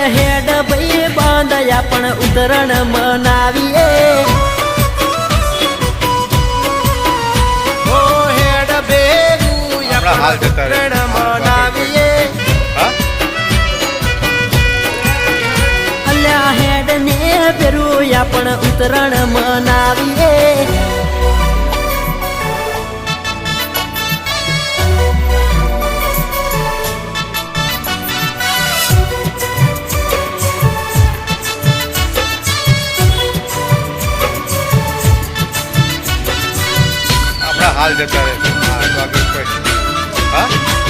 હેડ ભાઈ બાંધયા પણ ઉતરણ મનાવીએ ઓ હેડ ભેગું હાલ જતા રહે. ઉતરણ મનાવીએ અલ્યા હેડ ને પેરું પણ ઉતરણ મનાવીએ હાલ જતા રહે. હા, તો આગળ કોઈ. હા